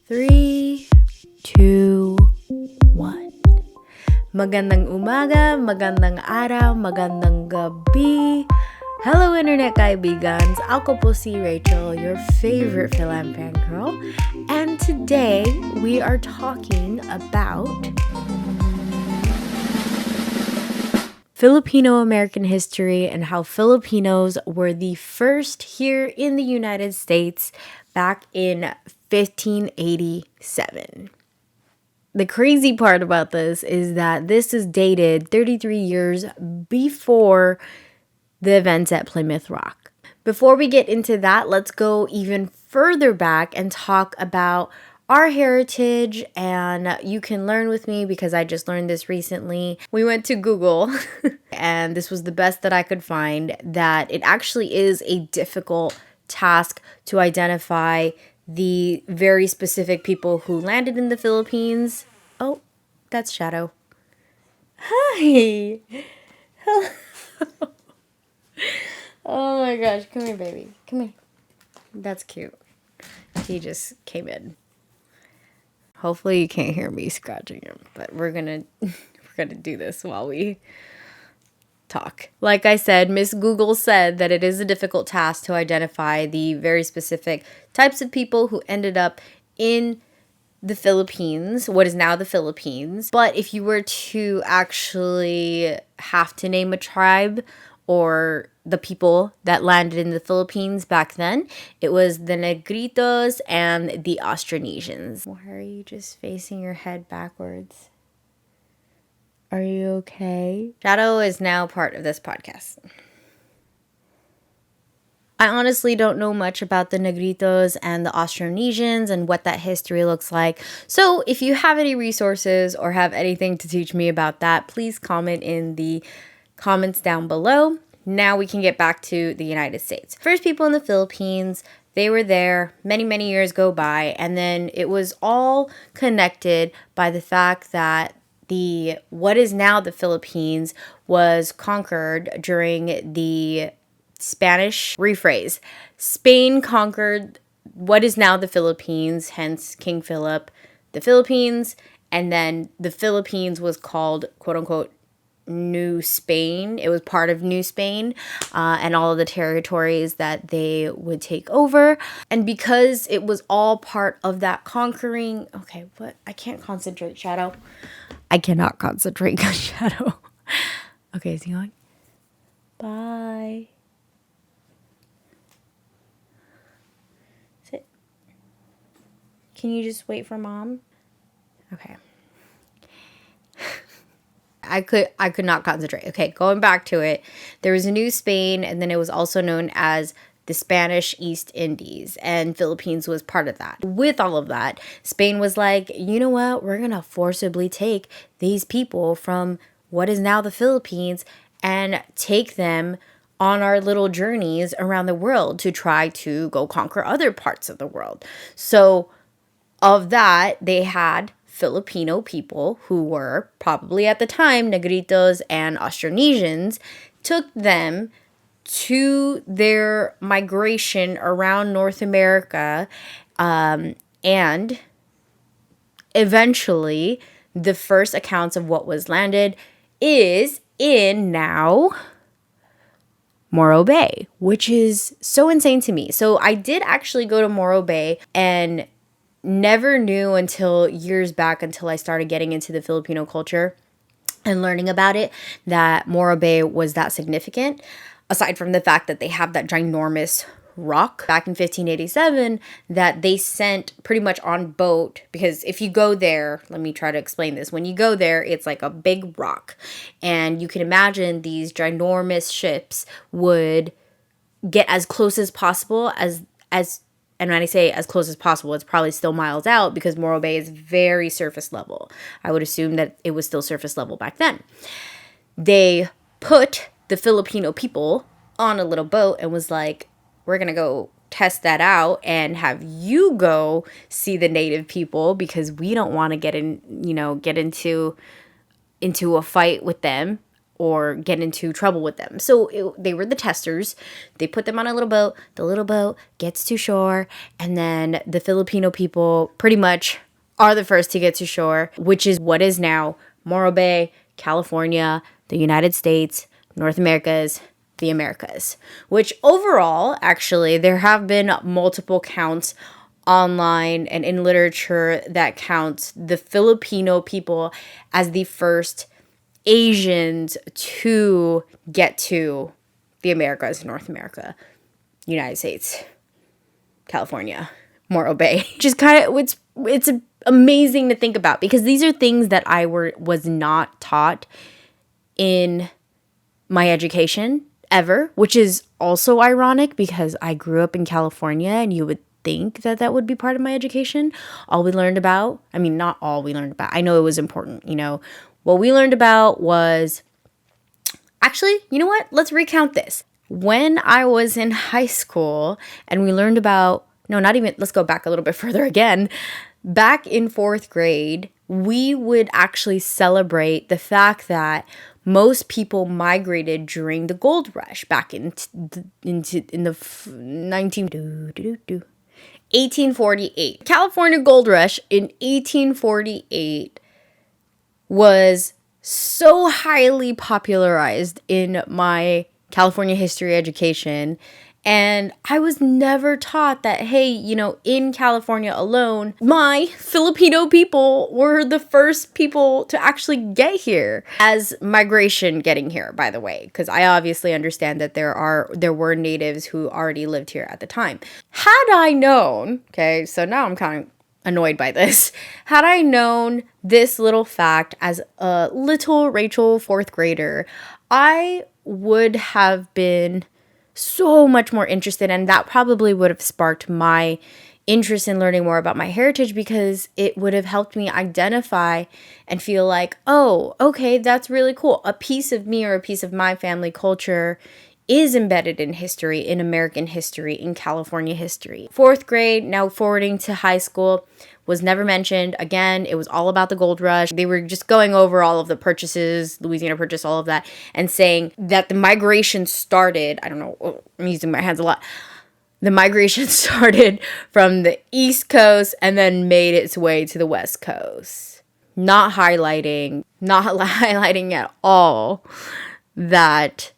3, 2, 1. Magandang umaga, magandang araw, magandang gabi. Hello internet kaibigans, ako po si Rachel, your favorite Fil-Am Fangirl. And today, we are talking about Filipino-American history and how Filipinos were the first here in the United States back in 1587. The crazy part about this is that this is dated 33 years before the events at Plymouth Rock. Before we get into that, let's go even further back and talk about our heritage, and you can learn with me because I just learned this recently. We went to Google and this was the best that I could find, that it actually is a difficult task to identify the very specific people who landed in the Philippines. Oh, that's Shadow. Hi. Hello. Oh my gosh, come here, baby. Come here. That's cute. He just came in. Hopefully you can't hear me scratching him, but we're gonna do this while we talk. Like I said, Miss Google said that it is a difficult task to identify the very specific types of people who ended up in the Philippines, what is now the Philippines. But if you were to actually have to name a tribe or the people that landed in the Philippines back then, it was the Negritos and the Austronesians. Why are you just facing your head backwards? Are you okay? Shadow is now part of this podcast. I honestly don't know much about the Negritos and the Austronesians and what that history looks like. So if you have any resources or have anything to teach me about that, please comment in the comments down below. Now we can get back to the United States. First people in the Philippines, they were there, many years go by, and then it was all connected by the fact that what is now the Philippines was conquered during the Spanish rephrase. Spain conquered what is now the Philippines, hence King Philip, the Philippines, and then the Philippines was called, quote unquote, New Spain. It was part of New Spain and all of the territories that they would take over. And because it was all part of that conquering, okay, but I can't concentrate, Shadow. I cannot concentrate, Shadow. Okay, is he going? Bye. Sit. Can you just wait for Mom? Okay. I could not concentrate. Okay, going back to it. There was a New Spain, and then it was also known as the Spanish East Indies, and Philippines was part of that. With all of that, Spain was like, you know what? We're going to forcibly take these people from what is now the Philippines and take them on our little journeys around the world to try to go conquer other parts of the world. So of that, they had Filipino people who were probably at the time Negritos and Austronesians, took them to their migration around North America, and eventually the first accounts of what was landed is in now Morro Bay, which is so insane to me. So I did actually go to Morro Bay and never knew until years back, until I started getting into the Filipino culture and learning about it, that Morro Bay was that significant. Aside from the fact that they have that ginormous rock back in 1587 that they sent pretty much on boat, because if you go there, let me try to explain this. When you go there, it's like a big rock, and you can imagine these ginormous ships would get as close as possible as and when I say as close as possible, it's probably still miles out because Morro Bay is very surface level. I would assume that it was still surface level back then. They put the Filipino people on a little boat and was like, we're going to go test that out and have you go see the native people because we don't want to get into a fight with them. or get into trouble with them. So they were the testers. They put them on a little boat. The little boat gets to shore, and then the Filipino people pretty much are the first to get to shore, which is what is now Morro Bay, California, the United States, North Americas, the Americas. Which overall, actually, there have been multiple counts online and in literature that counts the Filipino people as the first Asians to get to the Americas, North America, United States, California, Morro Bay. Just kind of, it's amazing to think about, because these are things that I was not taught in my education ever, which is also ironic because I grew up in California, and you would think that would be part of my education. All we learned about, I mean, not all we learned about, I know it was important, what we learned about was, actually, you know what? Let's recount this. When I was in high school and we learned about, no, not even, let's go back a little bit further again. Back in 4th grade, we would actually celebrate the fact that most people migrated during the gold rush back in the 1848. California gold rush in 1848 was so highly popularized in my California history education. And I was never taught that, hey, in California alone, my Filipino people were the first people to actually get here as migration getting here, by the way, because I obviously understand that there were natives who already lived here at the time. Had I known, okay, so now I'm kind of annoyed by this. Had I known this little fact as a little Rachel 4th grader, I would have been so much more interested, and that probably would have sparked my interest in learning more about my heritage, because it would have helped me identify and feel like, oh, okay, that's really cool. A piece of me or a piece of my family culture is embedded in history, in American history, in California history. 4th grade, now forwarding to high school, was never mentioned. Again, it was all about the gold rush. They were just going over all of the purchases, Louisiana Purchase, all of that, and saying that the migration started, I don't know, I'm using my hands a lot. The migration started from the East Coast and then made its way to the West Coast. Not highlighting at all that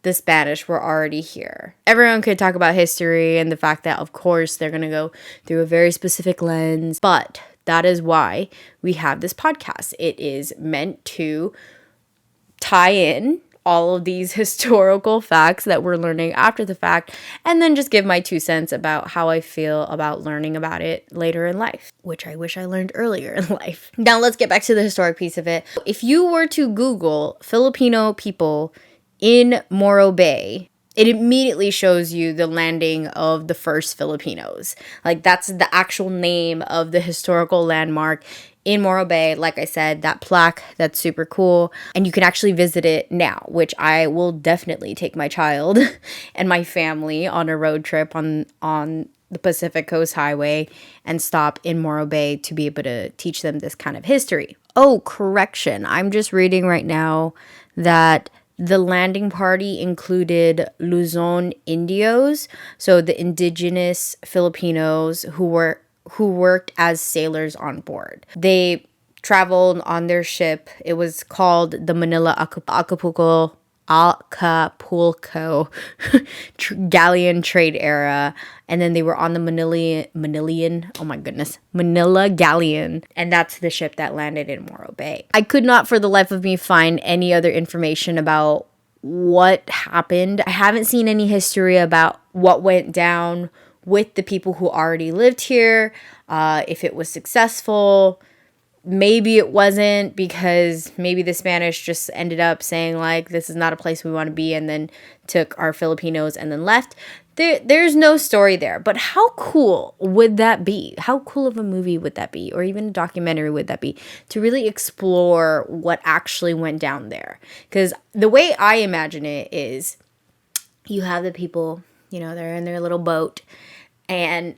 the Spanish were already here. Everyone could talk about history and the fact that, of course, they're going to go through a very specific lens, but that is why we have this podcast. It is meant to tie in all of these historical facts that we're learning after the fact, and then just give my 2 cents about how I feel about learning about it later in life, which I wish I learned earlier in life. Now let's get back to the historic piece of it. If you were to Google Filipino people in Morro Bay, it immediately shows you the landing of the first Filipinos. Like, that's the actual name of the historical landmark in Morro Bay. Like I said, that plaque, that's super cool. And you can actually visit it now, which I will definitely take my child and my family on a road trip on the Pacific Coast Highway and stop in Morro Bay to be able to teach them this kind of history. Oh, correction. I'm just reading right now that the landing party included Luzon Indios, so the indigenous Filipinos who worked as sailors on board. They traveled on their ship. It was called the Manila-Acapulco Galleon trade era, and then they were on the Manila Galleon, and that's the ship that landed in Morro Bay. I could not for the life of me find any other information about what happened. I haven't seen any history about what went down with the people who already lived here, if it was successful. Maybe it wasn't, because maybe the Spanish just ended up saying, like, this is not a place we want to be, and then took our Filipinos and then left. There's no story there. But how cool would that be? How cool of a movie would that be? Or even a documentary would that be? To really explore what actually went down there. Because the way I imagine it is, you have the people, they're in their little boat, and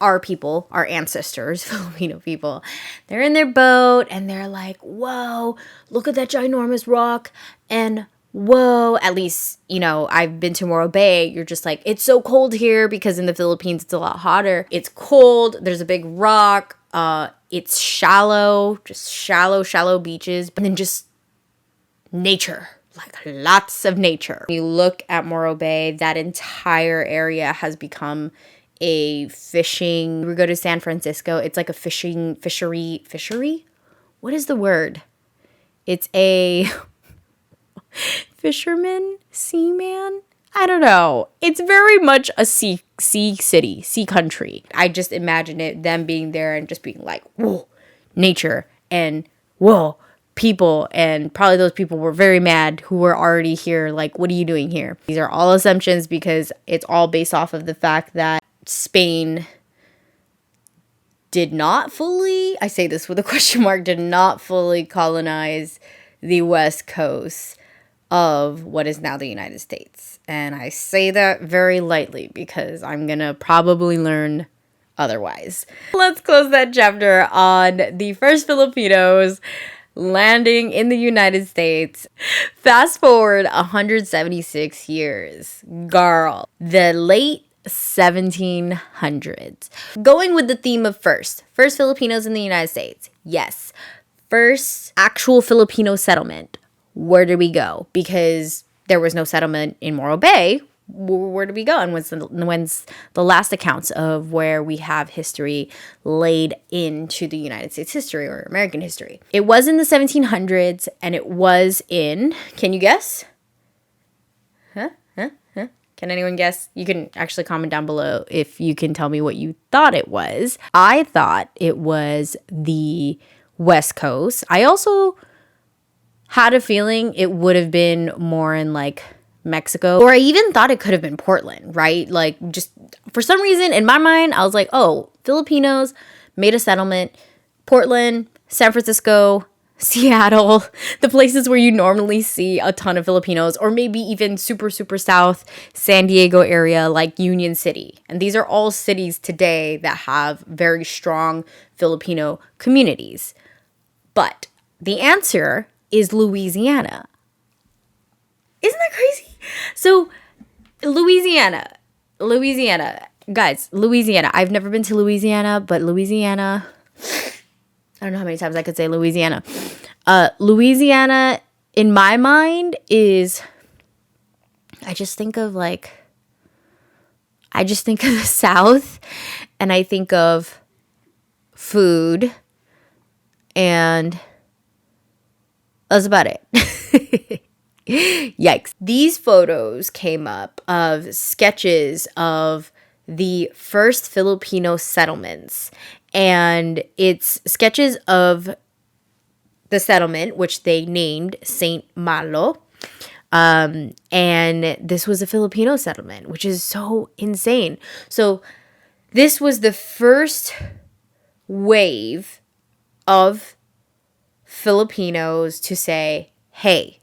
our people, our ancestors, Filipino people, they're in their boat and they're like, whoa, look at that ginormous rock. And whoa, at least, I've been to Morro Bay. You're just like, it's so cold here because in the Philippines, it's a lot hotter. It's cold. There's a big rock. It's shallow, just shallow beaches, but then just nature. Like lots of nature. When you look at Morro Bay, that entire area has become a fishing. We go to San Francisco, it's like a fishery. What is the word? It's a seaman. I don't know. It's very much a sea city, sea country. I just imagine them being there and just being like, whoa, nature and whoa, people. And probably those people were very mad who were already here. Like, what are you doing here? These are all assumptions because it's all based off of the fact that Spain did not fully, I say this with a question mark, did not fully colonize the West Coast of what is now the United States. And I say that very lightly because I'm going to probably learn otherwise. Let's close that chapter on the first Filipinos landing in the United States. Fast forward 176 years. Girl, the late 1700s. Going with the theme of first Filipinos in the United States. Yes. First actual Filipino settlement. Where did we go? Because there was no settlement in Morro Bay. Where did we go? And when's the last accounts of where we have history laid into the United States history or American history? It was in the 1700s and it was in, can you guess? Can anyone guess? You can actually comment down below if you can tell me what you thought it was. I thought it was the West Coast. I also had a feeling it would have been more in like Mexico, or I even thought it could have been Portland, right? Like just for some reason in my mind, I was like, oh, Filipinos made a settlement, Portland, San Francisco, Seattle, the places where you normally see a ton of Filipinos, or maybe even super south San Diego area like Union City. And these are all cities today that have very strong Filipino communities. But the answer is Louisiana. Isn't that crazy? So Louisiana, guys, Louisiana. I've never been to Louisiana, but Louisiana, I don't know how many times I could say Louisiana. Louisiana, in my mind, is, I just think of the South, and I think of food, and that's about it. Yikes. These photos came up of sketches of the first Filipino settlements. And it's sketches of the settlement, which they named Saint Malo. And this was a Filipino settlement, which is so insane. So this was the first wave of Filipinos to say, hey,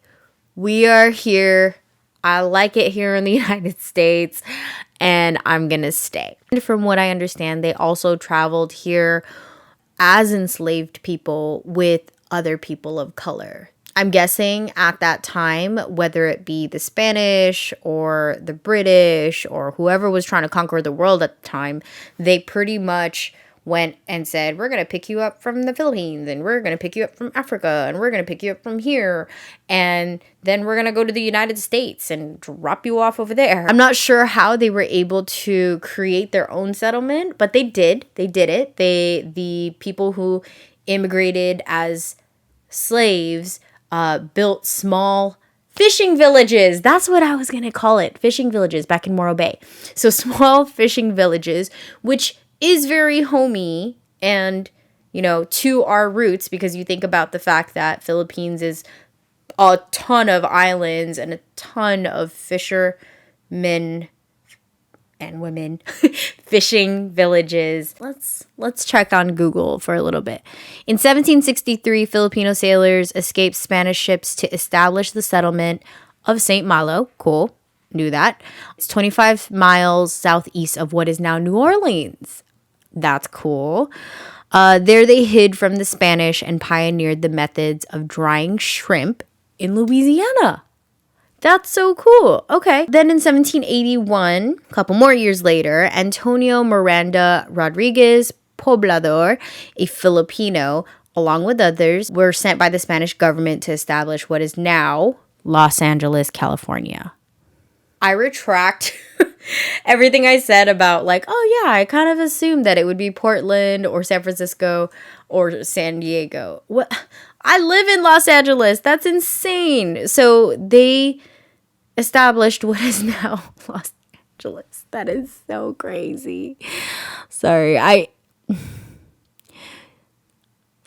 we are here. I like it here in the United States, and I'm going to stay. And from what I understand, they also traveled here as enslaved people with other people of color. I'm guessing at that time, whether it be the Spanish or the British or whoever was trying to conquer the world at the time, they pretty much went and said, we're going to pick you up from the Philippines, and we're going to pick you up from Africa, and we're going to pick you up from here, and then we're going to go to the United States and drop you off over there. I'm not sure how they were able to create their own settlement, but they did. They did it. The people who immigrated as slaves built small fishing villages. That's what I was going to call it. Fishing villages back in Morro Bay. So small fishing villages, which is very homey and, to our roots, because you think about the fact that Philippines is a ton of islands and a ton of fishermen and women fishing villages. Let's check on Google for a little bit. In 1763, Filipino sailors escaped Spanish ships to establish the settlement of St. Malo. Cool. knew that. It's 25 miles southeast of what is now New Orleans. That's cool. There they hid from the Spanish and pioneered the methods of drying shrimp in Louisiana. That's so cool. Okay. Then in 1781, a couple more years later, Antonio Miranda Rodriguez Poblador, a Filipino, along with others, were sent by the Spanish government to establish what is now Los Angeles, California. I retract everything I said about like, oh yeah, I kind of assumed that it would be Portland or San Francisco or San Diego. What? I live in Los Angeles. That's insane. So they established what is now Los Angeles. That is so crazy. Sorry,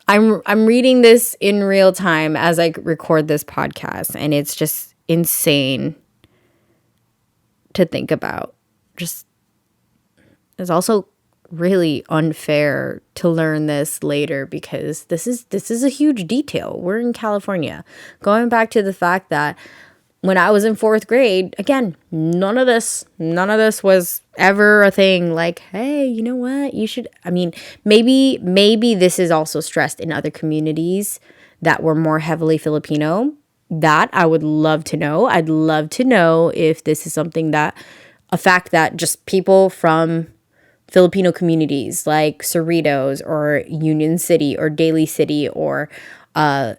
I'm reading this in real time as I record this podcast, and it's just insane to think about. Just, it's also really unfair to learn this later because this is a huge detail. We're in California. Going back to the fact that when I was in 4th grade, again, none of this was ever a thing like, hey, you know what? You should, I mean, maybe this is also stressed in other communities that were more heavily Filipino. That I would love to know. I'd love to know if this is something that, a fact that just people from Filipino communities like Cerritos or Union City or Daly City or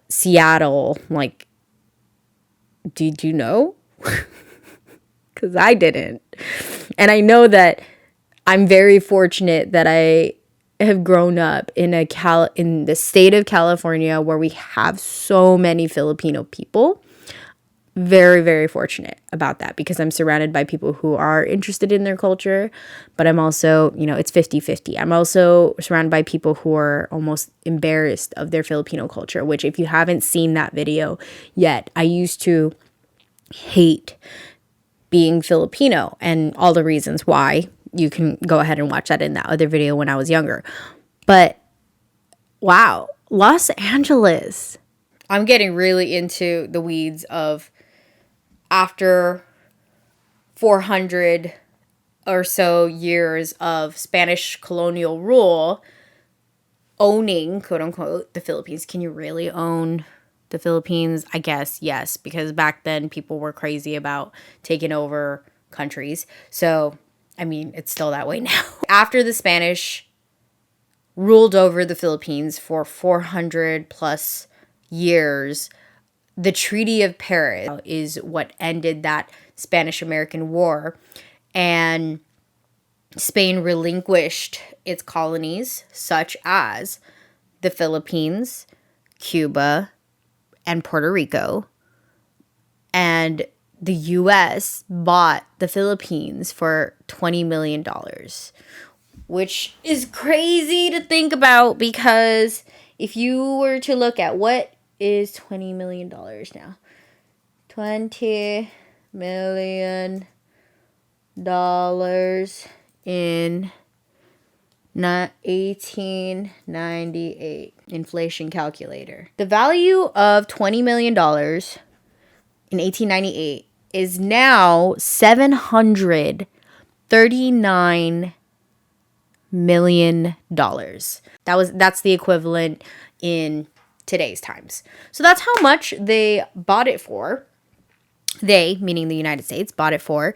Seattle, like, did you know? Because I didn't. And I know that I'm very fortunate that I have grown up in in the state of California where we have so many Filipino people. Very, very fortunate about that because I'm surrounded by people who are interested in their culture, but I'm also, it's 50-50. I'm also surrounded by people who are almost embarrassed of their Filipino culture, which if you haven't seen that video yet, I used to hate being Filipino and all the reasons why. You can go ahead and watch that in that other video when I was younger. But wow, Los Angeles. I'm getting really into the weeds of after 400 or so years of Spanish colonial rule, owning, quote unquote, the Philippines. Can you really own the Philippines? I guess yes, because back then people were crazy about taking over countries. So, I mean, it's still that way now. After the Spanish ruled over the Philippines for 400 plus years, the Treaty of Paris is what ended that Spanish-American War, and Spain relinquished its colonies such as the Philippines, Cuba, and Puerto Rico, and the U.S. bought the Philippines for $20 million, which is crazy to think about because if you were to look at what is $20 million now, $20 million in 1898 inflation calculator. The value of $20 million in 1898 is now $739 million. That's the equivalent in today's times. So that's how much they bought it for. They, meaning the United States, bought it for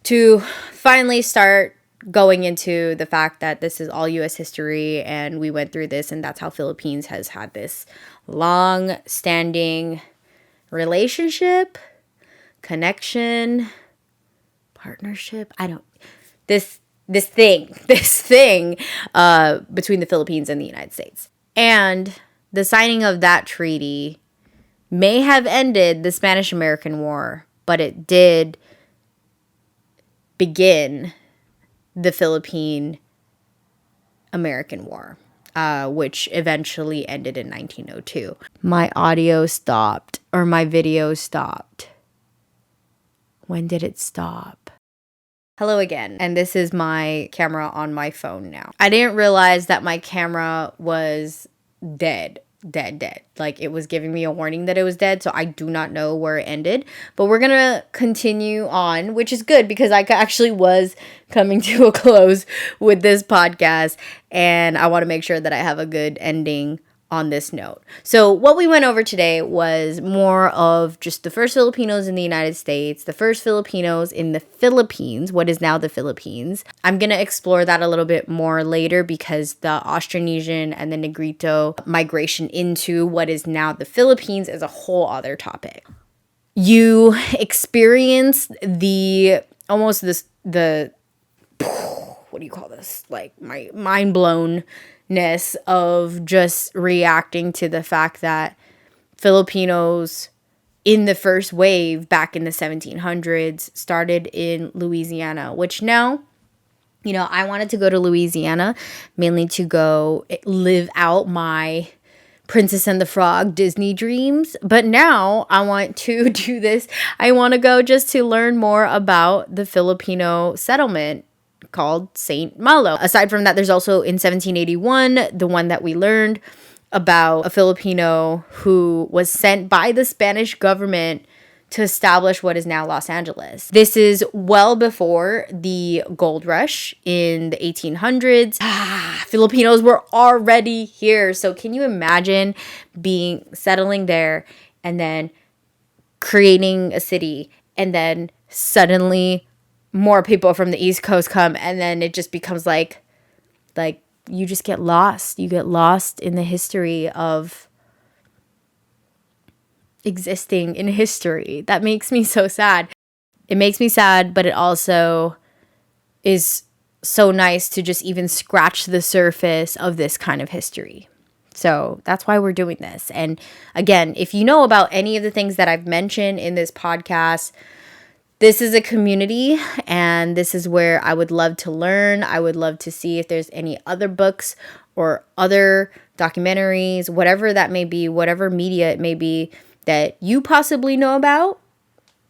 to finally start going into the fact that this is all U.S. history and we went through this, and that's how Philippines has had this long-standing relationship, connection, partnership. This thing between the Philippines and the United States. And the signing of that treaty may have ended the Spanish-American War, but it did begin the Philippine-American War, which eventually ended in 1902. My audio stopped, or my video stopped. When did it stop? Hello again, and this is my camera on my phone now. I didn't realize that my camera was dead dead. Like, it was giving me a warning that it was dead, so I do not know where it ended. But we're gonna continue on, which is good because I actually was coming to a close with this podcast, and I want to make sure that I have a good ending on this note. So what we went over today was more of just the first Filipinos in the United States, the first Filipinos in the Philippines, what is now the Philippines. I'm going to explore that a little bit more later because the Austronesian and the Negrito migration into what is now the Philippines is a whole other topic. You experience the what do you call this? Like, my mind blown of just reacting to the fact that Filipinos in the first wave back in the 1700s started in Louisiana, which now, I wanted to go to Louisiana mainly to go live out my Princess and the Frog Disney dreams. But now I want to do this. I want to go just to learn more about the Filipino settlement called Saint Malo. Aside from that, there's also in 1781, the one that we learned about a Filipino who was sent by the Spanish government to establish what is now Los Angeles. This is well before the gold rush in the 1800s. Filipinos were already here. So can you imagine settling there and then creating a city, and then suddenly more people from the East Coast come, and then it just becomes like you just get lost. You get lost in the history of existing in history. That makes me so sad. It makes me sad, but it also is so nice to just even scratch the surface of this kind of history. So that's why we're doing this. And again, if you know about any of the things that I've mentioned in this podcast, this is a community, and this is where I would love to learn. I would love to see if there's any other books or other documentaries, whatever that may be, whatever media it may be that you possibly know about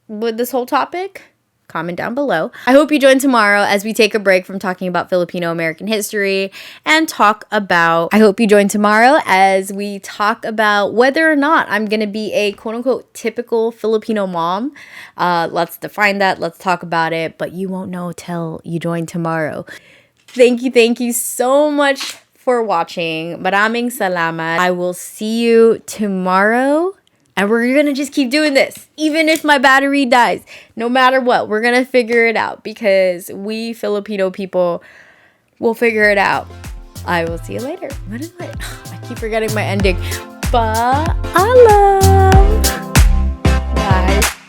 with this whole topic. Comment down below. I hope you join tomorrow as we take a break from talking about Filipino-American history and I hope you join tomorrow as we talk about whether or not I'm going to be a quote-unquote typical Filipino mom. Let's define that. Let's talk about it. But you won't know till you join tomorrow. Thank you so much for watching. Maraming salamat. I will see you tomorrow. And we're going to just keep doing this, even if my battery dies. No matter what, we're going to figure it out because we Filipino people will figure it out. I will see you later. What is it? I keep forgetting my ending. Paalam!